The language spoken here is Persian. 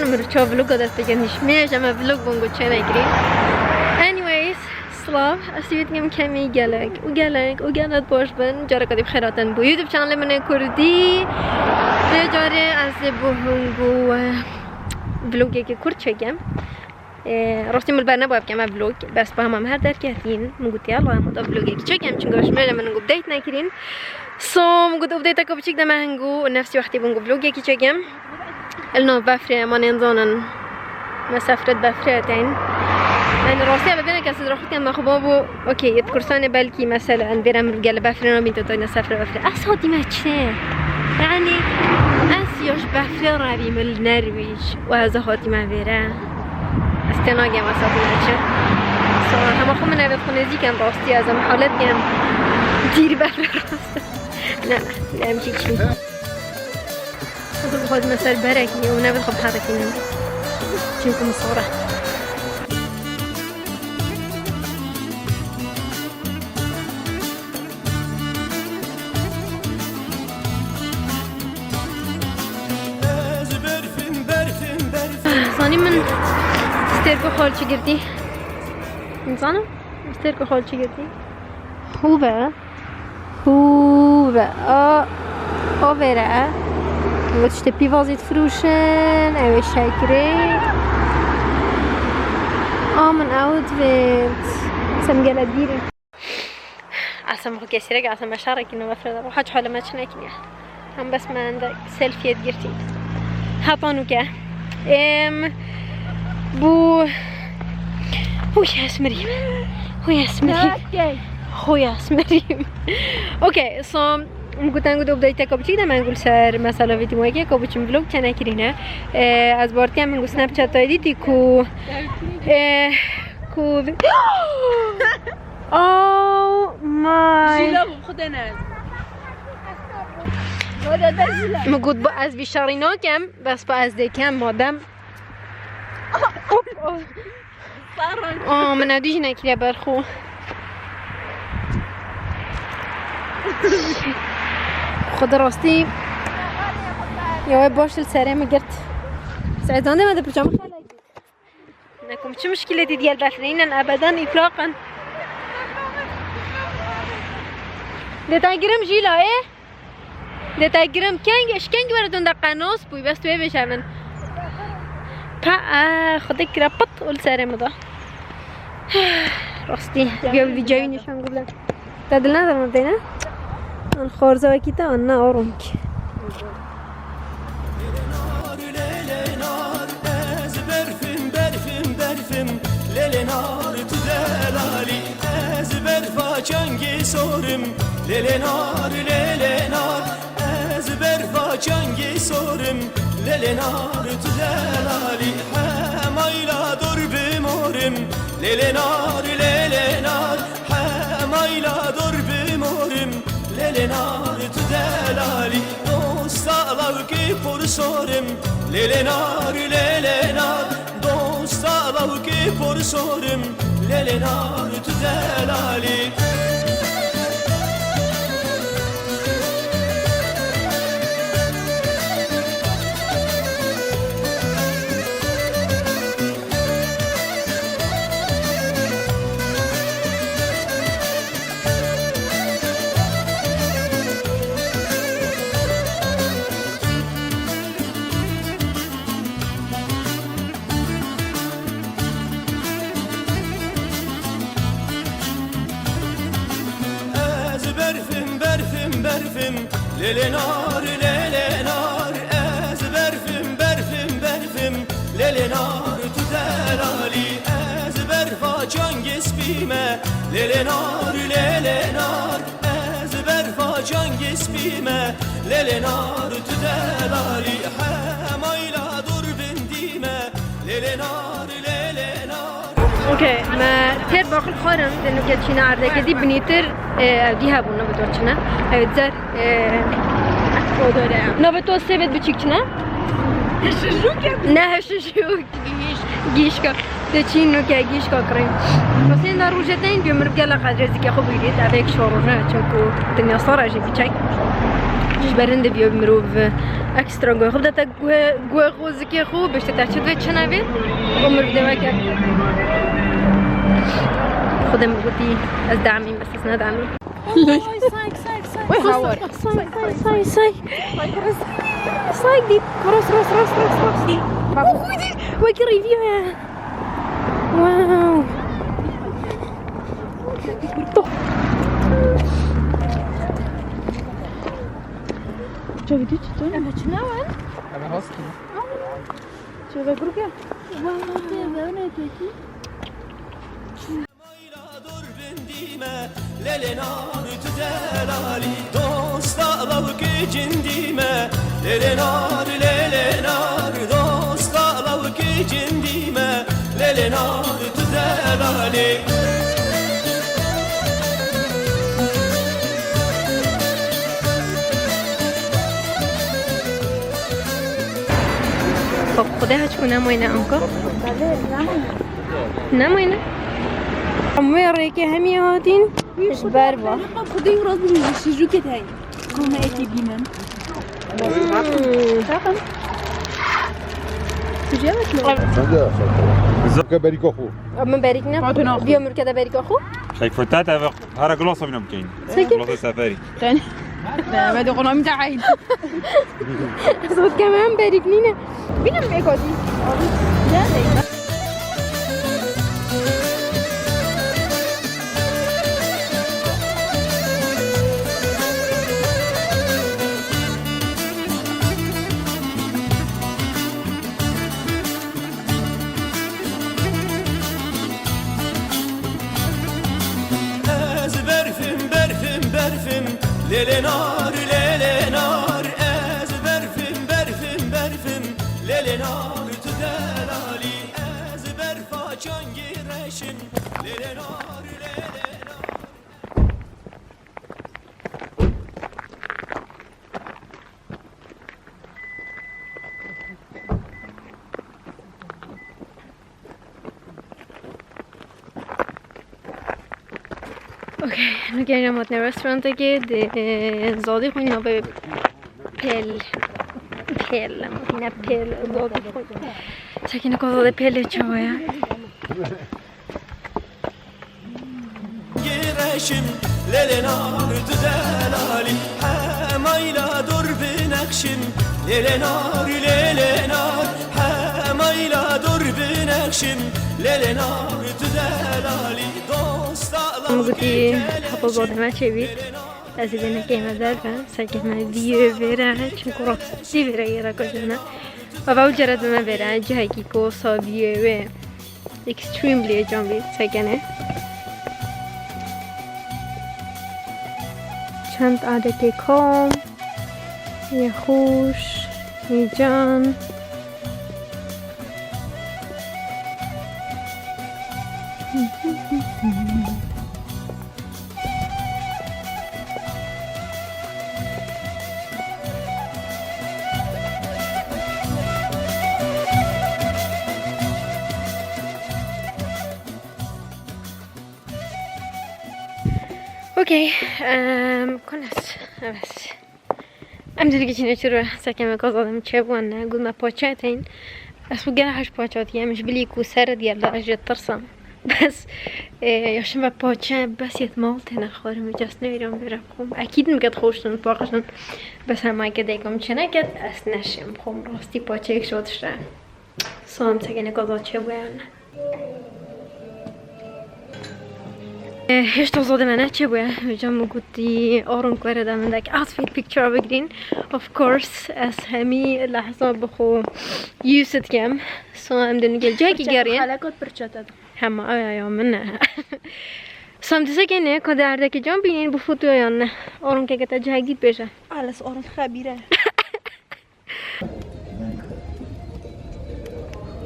زمان مرچا vlog دست بگنیش میشه ما vlog بونگو چه نگیری. Anyways سلام اسیبتیم کمی گلک و گلت باش بن جاره کدی بخیراتن بو یوتیوب چنل من کردی جاره از بونگو vlogی که کرد چگم راستی مل برنامه باید کم vlog بس با هم هر در کردین مگوتی الله هم دا vlogی که چگم چنگاش میشه من گفت نکردین سوم قد أبديت كوبشيك ده مهنجو نفسي وقتي بنجو فلوجي كي تجيم النا بفرة ما ننظن مسافة بفرتين يعني راسي ببينا كسر روحي كان مخبوبو أوكي يذكرساني بالكي مثلا بيرم رجال بفرة ما بنتو تاني سافر بفرة أصوتي ما تشين يعني أسيوش بفرة رابي من النرويج وهذا هاتي ما بيرا استناجي ما صار نشة صراحة ما خو من أبي خونزي كان راستي از محالات كان دير بفرة راسته لا مشيت شي خذ مسار بركي ونبي خب حركي نشوفكم الصورة صاني من ستيركو خال شي قرتي نصانو ستيركو خال شي قرتي هو بقى verre. Wat is de piva zit vroegen en we shakeren. Mijn outfit. Sam gala dieren. أصلاً مخو كسرق أصلاً مشارك إنه مفرد روح حاجة ما تشنكني هم بس ما عندك سيلفي تجرتي هطانو كه بو هو يا اسمريم هو يا اسمريم اوكي صام مگوتن گفتم بدایت کابچی دم انگول سر مثلا ویدیو که کابچیم ویلوگ چنه کرینه از بارتی هم منگو سنپ چت دیدی کو اوه مای جیلا خدا نه مگود با از بیشترینا کم بس با از دکم مادم من ادیج نکیره برخو خدا راستی یا باش السريع ما قلت سعدانه ما دبرجام خلاص انكم شو مشكلتي ديال بافرين ابدا اطلاقا دتاگرم جيلا ايه دتاگرم كانگ وردون در قناص بوي بس توي بشمن خدك ربط السريع مضى راستی بیا ویدیوی نشون گفتم دادل ندارم دینا آن خارزه وکیتا آن نه آروم کی Çangi sorum lelenar lelenar ezberfa çangi sorum lelenar tudelali hamayla dur bimorum lelenar lelenar hamayla dur bimorum lelenar tudelali dostalar ki porsorum lelenar lelenar dostalar ki porsorum lelenar tudelali lelenar lelenar ez berfim lelenar tudelali ez berfa çangis bime lelenar lelenar ez berfa çangis bime lelenar tudelali hamayla dur bindime lelenar lelenar اوکی ما تر باخر خارم دنو که چینا عرضه کدی بنیتر دی هبون نبود چنا زر نبود سوید بچیک چنا نه شوک گیشکا دچینو که گیشکا کریم مثلا در روزتین بیام ربگلا قدرتی که خوب بیدید اوک شورونا چون کو دنیا سراجی بیچک برنده بیا مرو اکسترا گوه خب دتا گوه خوزی که خوب بشته تا چه چه نوید عمر بده وکر خودم بگویی از دعمی بس ندعمی سايق دي راس دي خويدي وكي ريفيو يا واو شوفي دي تشتون انا شنوان انا هاسكي شوفي بروكا والله تبعنا تيجي للنار تدلالي دوست لوك جنديمة للنار دوست لوك جنديمة للنار تدلالي خب خدا چون نماینه آنکو نماینه اموری که همی هاتین اش بروا خدای راز میشه جو که تای کومه اکی بینن تاقم کجا زكا بريك اخو اما باریک نه بیا مرکده باریک آخو شايف فتات هذا قلاصه منهم كاين قلاصه سفاري تاني لا ما تقول لهم تعال صوت كمان باریک نینه بینم بیکادی للنار از برفم للنار تدلالي از برفا چنگی رشم للنار اوکی nu گریم مات رستوران که زادی خوی نبه پل نه پل زادی خوی ساکن کازاده پل چایا گرشم للنار تدلالي حمایلا دور بنقشم للنار حمایلا دور بنقشم للنار تدلالي مگویی حافظات ما چه بید از این نکیم دارم سعی من دیو بره چون کراستی بره یه کجانه و باید جرد من بره جایی که کوسابیه و extremely جنبی سعی چند عدد کام یه خوش یه جان اوکی کنست بس ام دیگه چی نشده سکم کازادم چه بوانه گل ما پاچات این بس بگره هش پاچات یه مش بلی کو سر دیار درجه ترسم بس یاشم با پاچه بس یت مالت نخوره میجاست نمیرم برم خوب اکید میگد خوشتون پاکشون بس هم اگه دیگم چه نکد از نشم خوب راستی پاچه یک شدشته سام سکن کازاد چه بوانه هشت زاده منه چه باید میجام گویی آرام کرده من دک outfit picture بگیرین of course از همی لحظه بخو یوست کم سام دنگل جایی گرین حلقات پرچاتد همه آیا منه سام دیسه کنه که درده که جام بینین بفوتو یا نه آرام که گتا جایی بشه علس آرام خبیره